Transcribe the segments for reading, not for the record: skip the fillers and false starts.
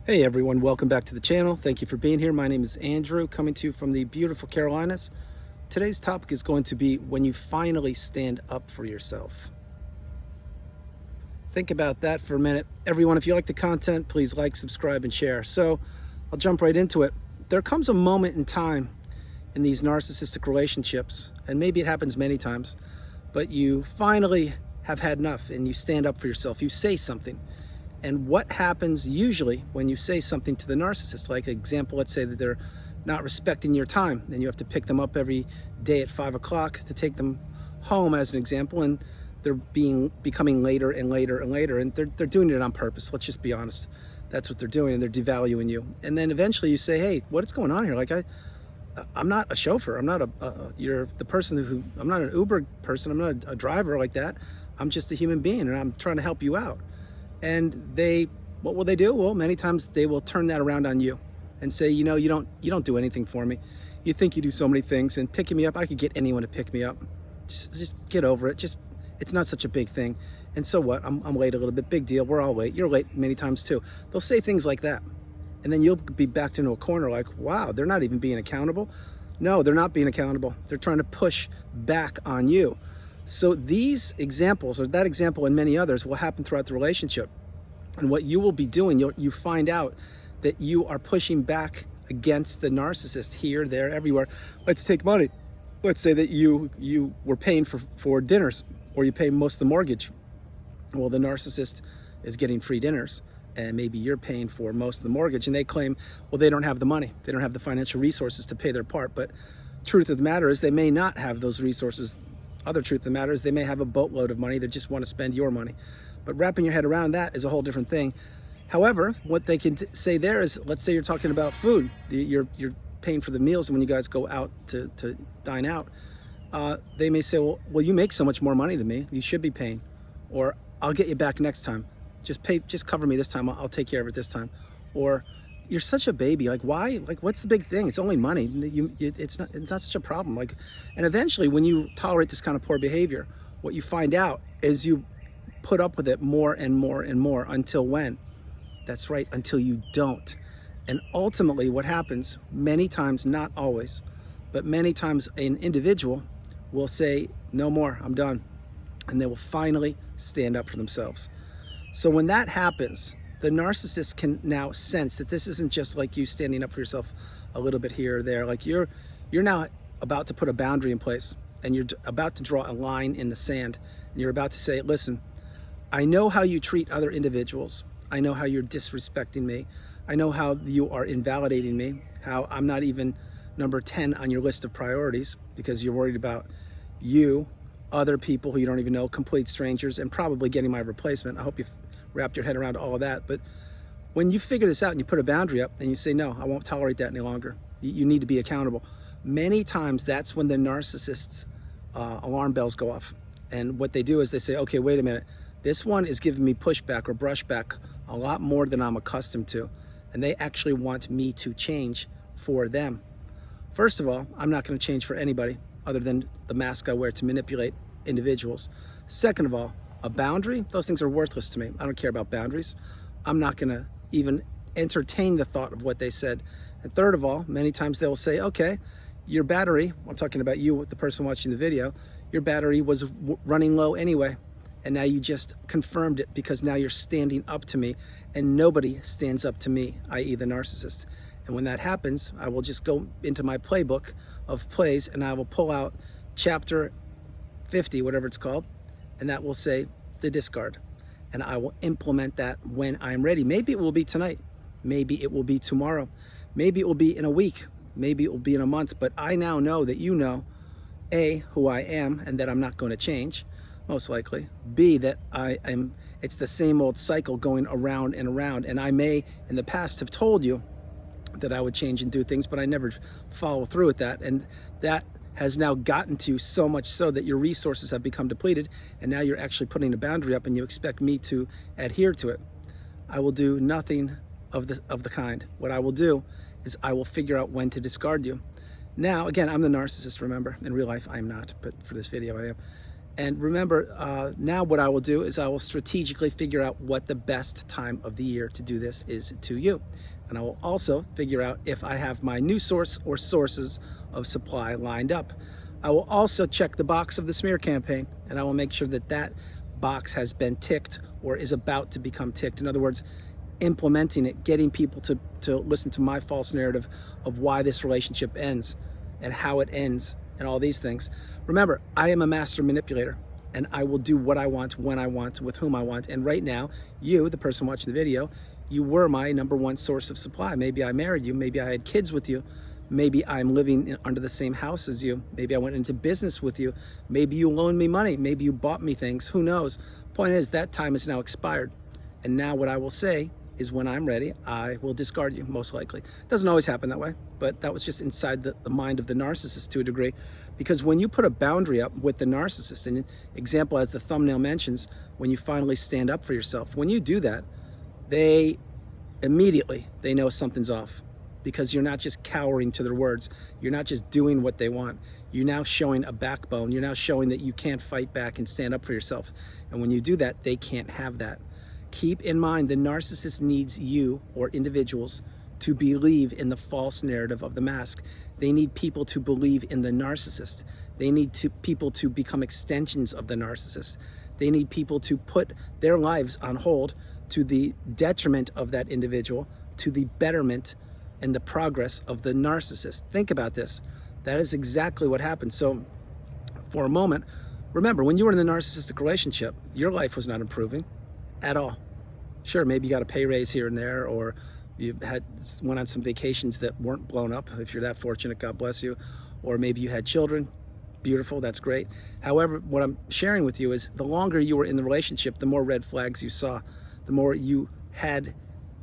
Hey everyone, welcome back to the channel. Thank you for being here. My name is Andrew, coming to you from the beautiful Carolinas. Today's topic is going to be when you finally stand up for yourself. Think about that for a minute. Everyone, if you like the content, please like, subscribe, and share. So I'll jump right into it. There comes a moment in time in these narcissistic relationships, and maybe it happens many times, but you finally have had enough and you stand up for yourself. You say something. And what happens usually when you say something to the narcissist, like example, let's say that they're not respecting your time and you have to pick them up every day at 5 o'clock to take them home as an example, and they're becoming later and later and later, and they're doing it on purpose. Let's just be honest. That's what they're doing, and they're devaluing you. And then eventually you say, hey, what is going on here? Like I'm not a chauffeur. I'm not you're the person who, I'm not an Uber person. I'm not a driver like that. I'm just a human being and I'm trying to help you out. And what will they do? Well, many times they will turn that around on you and say, you know, you don't do anything for me. You think you do so many things, and picking me up, I could get anyone to pick me up. Just get over it. It's not such a big thing. And so what? I'm late a little bit. Big deal. We're all late. You're late many times too. They'll say things like that. And then you'll be backed into a corner like, wow, they're not even being accountable. No, they're not being accountable. They're trying to push back on you. So these examples, or that example and many others, will happen throughout the relationship. And what you will be doing, you find out that you are pushing back against the narcissist here, there, everywhere. Let's take money. Let's say that you were paying for dinners, or you pay most of the mortgage. Well, the narcissist is getting free dinners, and maybe you're paying for most of the mortgage, and they claim, well, they don't have the money. They don't have the financial resources to pay their part. But truth of the matter is they may not have those resources. Other truth of the matter is they may have a boatload of money. They just want to spend your money. But wrapping your head around that is a whole different thing. However, what they can say there is, let's say you're talking about food. You're paying for the meals when you guys go out to dine out. They may say, well, you make so much more money than me. You should be paying. Or I'll get you back next time. Just cover me this time. I'll take care of it this time. Or you're such a baby. Like, why? Like, what's the big thing? It's only money. It's not such a problem. Like, and eventually when you tolerate this kind of poor behavior, what you find out is you put up with it more and more and more until when? That's right, until you don't. And ultimately what happens many times, not always, but many times, an individual will say, no more, I'm done. And they will finally stand up for themselves. So when that happens, the narcissist can now sense that this isn't just like you standing up for yourself a little bit here or there. Like you're now about to put a boundary in place, and you're about to draw a line in the sand, and you're about to say, listen, I know how you treat other individuals. I know how you're disrespecting me. I know how you are invalidating me, how I'm not even number 10 on your list of priorities because you're worried about you, other people who you don't even know, complete strangers, and probably getting my replacement. I hope you've wrapped your head around all of that. But when you figure this out and you put a boundary up and you say, no, I won't tolerate that any longer. You need to be accountable. Many times that's when the narcissist's alarm bells go off. And what they do is they say, okay, wait a minute. This one is giving me pushback or brushback a lot more than I'm accustomed to. And they actually want me to change for them. First of all, I'm not going to change for anybody other than the mask I wear to manipulate individuals. Second of all, a boundary, those things are worthless to me. I don't care about boundaries. I'm not going to even entertain the thought of what they said. And third of all, many times they will say, okay, your battery, I'm talking about you, the person watching the video, your battery was running low anyway. And now you just confirmed it because now you're standing up to me, and nobody stands up to me, i.e. the narcissist. And when that happens, I will just go into my playbook of plays and I will pull out chapter 50, whatever it's called, and that will say the discard. And I will implement that when I'm ready. Maybe it will be tonight. Maybe it will be tomorrow. Maybe it will be in a week. Maybe it will be in a month. But I now know that you know, A, who I am and that I'm not going to change. Most likely. B, that it's the same old cycle going around and around. And I may, in the past, have told you that I would change and do things, but I never follow through with that. And that has now gotten to you so much so that your resources have become depleted, and now you're actually putting a boundary up and you expect me to adhere to it. I will do nothing of the kind. What I will do is I will figure out when to discard you. Now, again, I'm the narcissist, remember. In real life, I am not, but for this video, I am. And remember, now what I will do is I will strategically figure out what the best time of the year to do this is to you. And I will also figure out if I have my new source or sources of supply lined up. I will also check the box of the smear campaign, and I will make sure that that box has been ticked or is about to become ticked. In other words, implementing it, getting people to listen to my false narrative of why this relationship ends and how it ends and all these things. Remember, I am a master manipulator, and I will do what I want, when I want, with whom I want. And right now, you, the person watching the video, you were my number one source of supply. Maybe I married you, maybe I had kids with you, maybe I'm living under the same house as you, maybe I went into business with you, maybe you loaned me money, maybe you bought me things, who knows? Point is, that time is now expired. And now what I will say is, when I'm ready, I will discard you, most likely. It doesn't always happen that way, but that was just inside the mind of the narcissist to a degree. Because when you put a boundary up with the narcissist, and example, as the thumbnail mentions, when you finally stand up for yourself, when you do that, they immediately, they know something's off, because you're not just cowering to their words. You're not just doing what they want. You're now showing a backbone. You're now showing that you can't fight back and stand up for yourself. And when you do that, they can't have that. Keep in mind, the narcissist needs you or individuals to believe in the false narrative of the mask. They need people to believe in the narcissist. They need people to become extensions of the narcissist. They need people to put their lives on hold to the detriment of that individual, to the betterment and the progress of the narcissist. Think about this. That is exactly what happened. So for a moment, remember, when you were in the narcissistic relationship, your life was not improving at all. Sure, maybe you got a pay raise here and there, or you went on some vacations that weren't blown up. If you're that fortunate, God bless you. Or maybe you had children. Beautiful, that's great. However, what I'm sharing with you is, the longer you were in the relationship, the more red flags you saw, the more you had,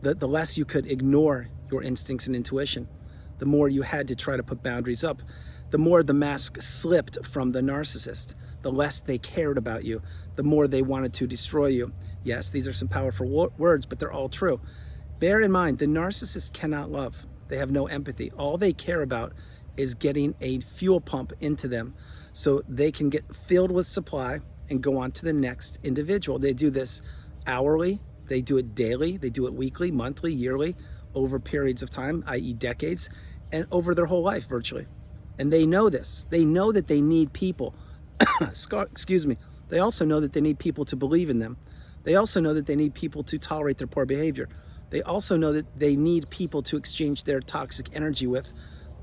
the less you could ignore your instincts and intuition, the more you had to try to put boundaries up, the more the mask slipped from the narcissist, the less they cared about you, the more they wanted to destroy you. Yes, these are some powerful words, but they're all true. Bear in mind, the narcissist cannot love. They have no empathy. All they care about is getting a fuel pump into them so they can get filled with supply and go on to the next individual. They do this hourly, they do it daily, they do it weekly, monthly, yearly, over periods of time, i.e. decades, and over their whole life virtually. And they know this. They know that they need people. Excuse me. They also know that they need people to believe in them. They also know that they need people to tolerate their poor behavior. They also know that they need people to exchange their toxic energy with,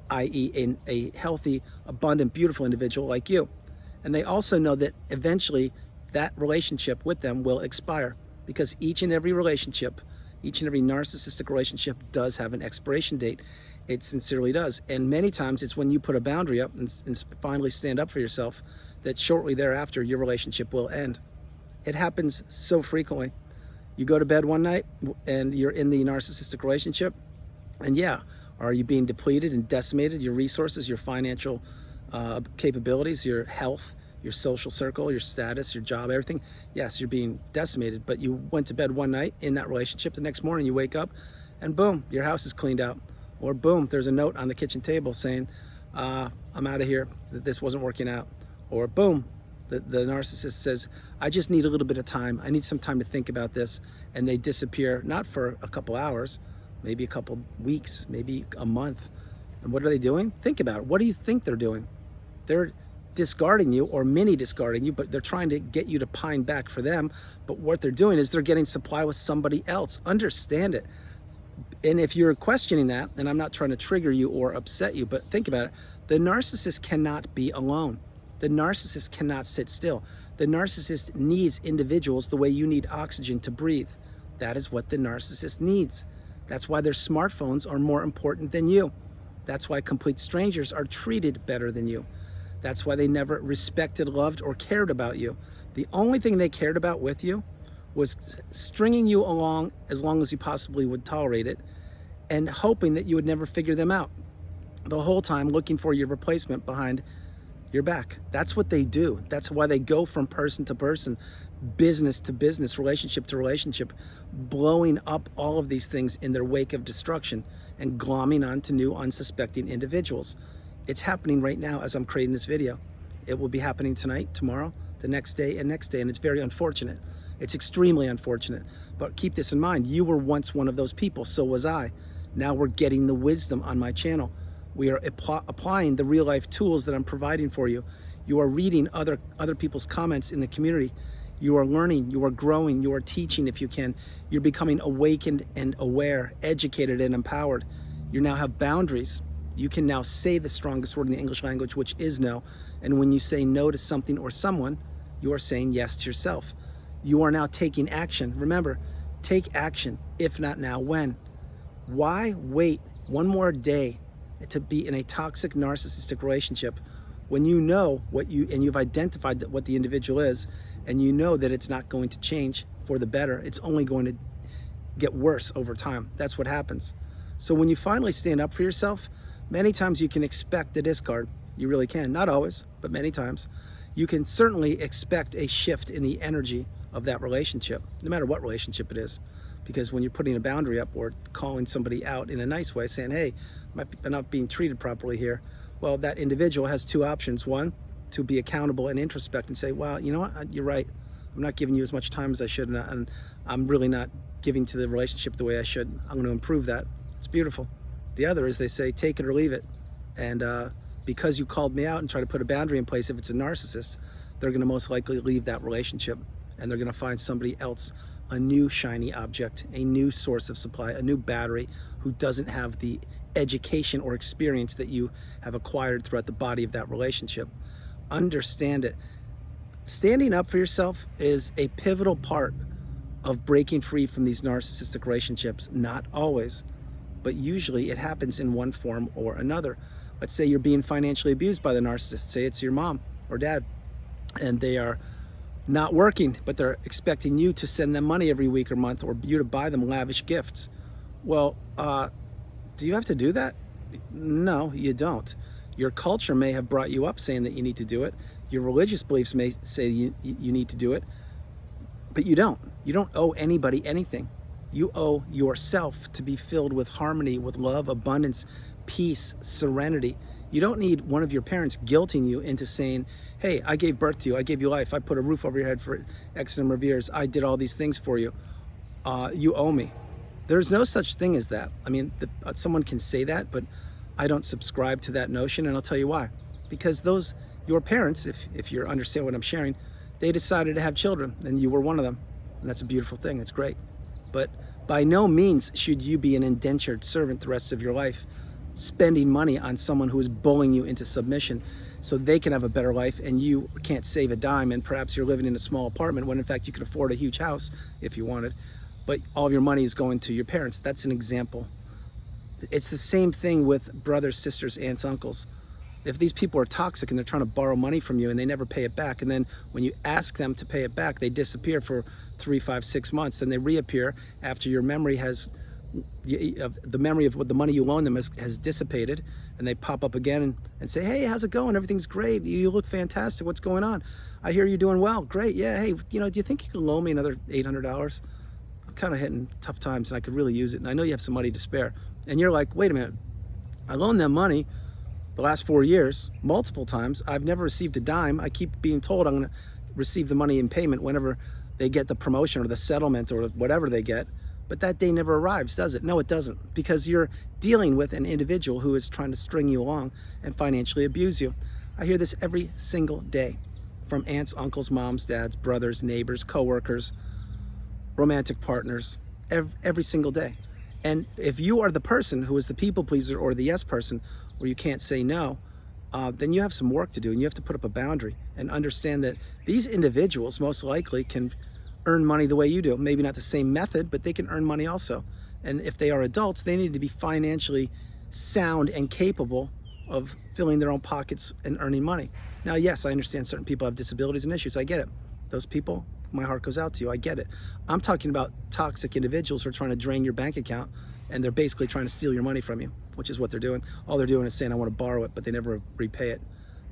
i.e. in a healthy, abundant, beautiful individual like you. And they also know that eventually that relationship with them will expire, because each and every relationship, each and every narcissistic relationship does have an expiration date. It sincerely does. And many times it's when you put a boundary up and finally stand up for yourself that shortly thereafter your relationship will end. It happens so frequently. You go to bed one night and you're in the narcissistic relationship, and yeah, are you being depleted and decimated? Your resources, your financial capabilities, your health, your social circle, your status, your job, everything. Yes, you're being decimated, but you went to bed one night in that relationship. The next morning you wake up and boom, your house is cleaned out. Or boom, there's a note on the kitchen table saying, I'm out of here, that this wasn't working out. Or boom, the narcissist says, I just need a little bit of time. I need some time to think about this. And they disappear, not for a couple hours, maybe a couple weeks, maybe a month. And what are they doing? Think about it. What do you think they're doing? They're discarding you, or mini discarding you, but they're trying to get you to pine back for them. But what they're doing is they're getting supply with somebody else. Understand it. And if you're questioning that, and I'm not trying to trigger you or upset you, but think about it. The narcissist cannot be alone. The narcissist cannot sit still. The narcissist needs individuals the way you need oxygen to breathe. That is what the narcissist needs. That's why their smartphones are more important than you. That's why complete strangers are treated better than you. That's why they never respected, loved, or cared about you. The only thing they cared about with you was stringing you along as long as you possibly would tolerate it, and hoping that you would never figure them out. The whole time looking for your replacement behind your back. That's what they do. That's why they go from person to person, business to business, relationship to relationship, blowing up all of these things in their wake of destruction and glomming onto new unsuspecting individuals. It's happening right now as I'm creating this video. It will be happening tonight, tomorrow, the next day, and next day, and it's very unfortunate. It's extremely unfortunate. But keep this in mind, you were once one of those people, so was I. Now we're getting the wisdom on my channel. We are applying the real life tools that I'm providing for you. You are reading other people's comments in the community. You are learning, you are growing, you are teaching if you can. You're becoming awakened and aware, educated and empowered. You now have boundaries. You can now say the strongest word in the English language, which is no. And when you say no to something or someone, you are saying yes to yourself. You are now taking action. Remember, take action. If not now, when? Why wait one more day to be in a toxic narcissistic relationship when you know what you've identified what the individual is, and you know that it's not going to change for the better. It's only going to get worse over time. That's what happens. So when you finally stand up for yourself, many times you can expect the discard. You really can. Not always, but many times. You can certainly expect a shift in the energy of that relationship, no matter what relationship it is. Because when you're putting a boundary up or calling somebody out in a nice way, saying, hey, I'm not being treated properly here, well, that individual has two options. One, to be accountable and introspect and say, well, you know what, you're right. I'm not giving you as much time as I should, and I'm really not giving to the relationship the way I should. I'm going to improve that. It's beautiful. The other is they say, take it or leave it. And because you called me out and try to put a boundary in place, if it's a narcissist, they're going to most likely leave that relationship, and they're going to find somebody else, a new shiny object, a new source of supply, a new battery who doesn't have the education or experience that you have acquired throughout the body of that relationship. Understand it. Standing up for yourself is a pivotal part of breaking free from these narcissistic relationships. Not always, but usually it happens in one form or another. Let's say you're being financially abused by the narcissist. Say it's your mom or dad, and they are not working, but they're expecting you to send them money every week or month, or you to buy them lavish gifts. Well, do you have to do that? No, you don't. Your culture may have brought you up saying that you need to do it. Your religious beliefs may say you need to do it, but you don't. You don't owe anybody anything. You owe yourself to be filled with harmony, with love, abundance, peace, serenity. You don't need one of your parents guilting you into saying, hey, I gave birth to you, I gave you life, I put a roof over your head for X number of years, I did all these things for you, you owe me. There's no such thing as that. I mean, someone can say that, but I don't subscribe to that notion, and I'll tell you why. Because your parents, if you understand what I'm sharing, they decided to have children, and you were one of them. And that's a beautiful thing, that's great. But by no means should you be an indentured servant the rest of your life, spending money on someone who is bullying you into submission so they can have a better life and you can't save a dime, and perhaps you're living in a small apartment when in fact you could afford a huge house if you wanted, but all of your money is going to your parents. That's an example. It's the same thing with brothers, sisters, aunts, uncles. If these people are toxic and they're trying to borrow money from you and they never pay it back, and then when you ask them to pay it back, they disappear for 3, 5, 6 months, then they reappear after your memory the memory of what the money you loaned them has dissipated, and they pop up again and say, hey, how's it going? Everything's great. You look fantastic. What's going on? I hear you're doing well. Great. Yeah. Hey, do you think you can loan me another $800? I'm kind of hitting tough times and I could really use it. And I know you have some money to spare. And you're like, wait a minute. I loaned them money the last 4 years, multiple times. I've never received a dime. I keep being told I'm going to receive the money in payment whenever they get the promotion or the settlement or whatever they get. But that day never arrives, does it? No, it doesn't, because you're dealing with an individual who is trying to string you along and financially abuse you. I hear this every single day from aunts, uncles, moms, dads, brothers, neighbors, coworkers, romantic partners, every single day. And if you are the person who is the people pleaser or the yes person, where you can't say no, then you have some work to do, and you have to put up a boundary and understand that these individuals most likely can earn money the way you do. Maybe not the same method, but they can earn money also. And if they are adults, they need to be financially sound and capable of filling their own pockets and earning money. Now, yes, I understand certain people have disabilities and issues. I get it. Those people, my heart goes out to you. I get it. I'm talking about toxic individuals who are trying to drain your bank account, and they're basically trying to steal your money from you, which is what they're doing. All they're doing is saying, I want to borrow it, but they never repay it.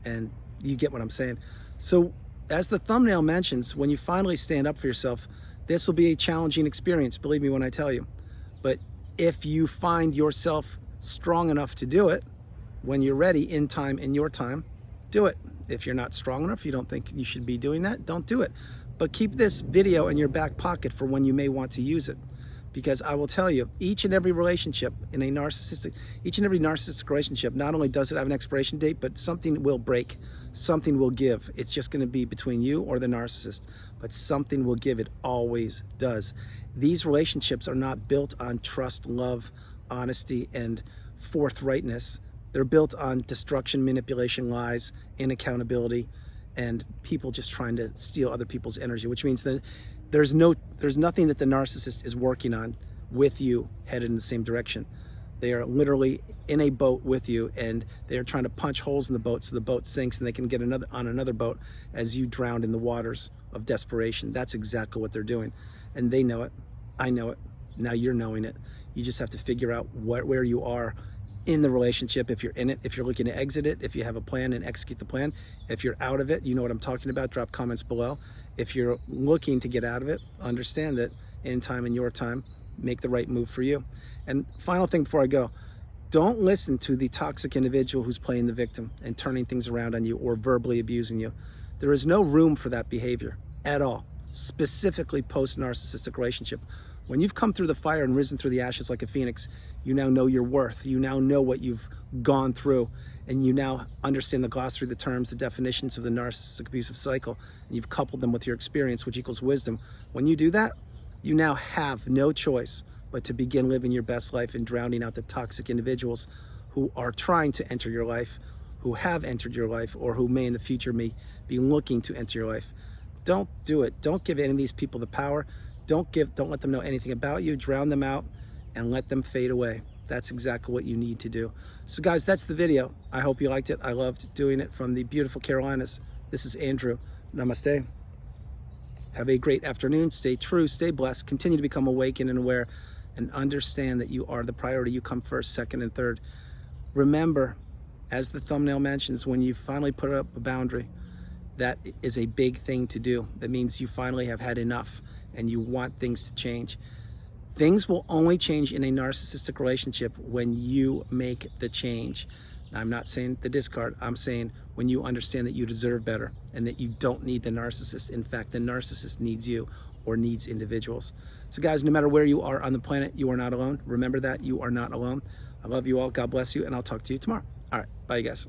And you get what I'm saying. So as the thumbnail mentions, when you finally stand up for yourself, this will be a challenging experience, believe me when I tell you. But if you find yourself strong enough to do it, when you're ready, in time, in your time, do it. If you're not strong enough, you don't think you should be doing that, don't do it. But keep this video in your back pocket for when you may want to use it. Because I will tell you, each and every relationship in a narcissistic, each and every narcissistic relationship, not only does it have an expiration date, but something will break, something will give. It's just going to be between you or the narcissist, but something will give. It always does. These relationships are not built on trust, love, honesty, and forthrightness. They're built on destruction, manipulation, lies, inaccountability, and people just trying to steal other people's energy, which means that there's nothing that the narcissist is working on with you headed in the same direction. They are literally in a boat with you, and they are trying to punch holes in the boat so the boat sinks and they can get on another boat as you drown in the waters of desperation. That's exactly what they're doing. And they know it. I know it. Now you're knowing it. You just have to figure out where you are in the relationship, if you're in it, if you're looking to exit it, if you have a plan and execute the plan. If you're out of it, you know what I'm talking about, drop comments below. If you're looking to get out of it, understand that in time, in your time, make the right move for you. And final thing before I go, don't listen to the toxic individual who's playing the victim and turning things around on you or verbally abusing you. There is no room for that behavior at all, specifically post-narcissistic relationship. When you've come through the fire and risen through the ashes like a phoenix, you now know your worth. You now know what you've gone through, and you now understand the glossary, the terms, the definitions of the narcissistic abusive cycle, and you've coupled them with your experience, which equals wisdom. When you do that, you now have no choice but to begin living your best life and drowning out the toxic individuals who are trying to enter your life, who have entered your life, or who may in the future may be looking to enter your life. Don't do it. Don't give any of these people the power. Don't let them know anything about you. Drown them out and let them fade away. That's exactly what you need to do. So guys, that's the video. I hope you liked it. I loved doing it from the beautiful Carolinas. This is Andrew. Namaste. Have a great afternoon. Stay true, stay blessed, continue to become awakened and aware, and understand that you are the priority. You come first, second, and third. Remember, as the thumbnail mentions, when you finally put up a boundary, that is a big thing to do. That means you finally have had enough and you want things to change. Things will only change in a narcissistic relationship when you make the change. Now, I'm not saying the discard. I'm saying when you understand that you deserve better and that you don't need the narcissist. In fact, the narcissist needs you or needs individuals. So guys, no matter where you are on the planet, you are not alone. Remember that you are not alone. I love you all. God bless you, and I'll talk to you tomorrow. All right. Bye, you guys.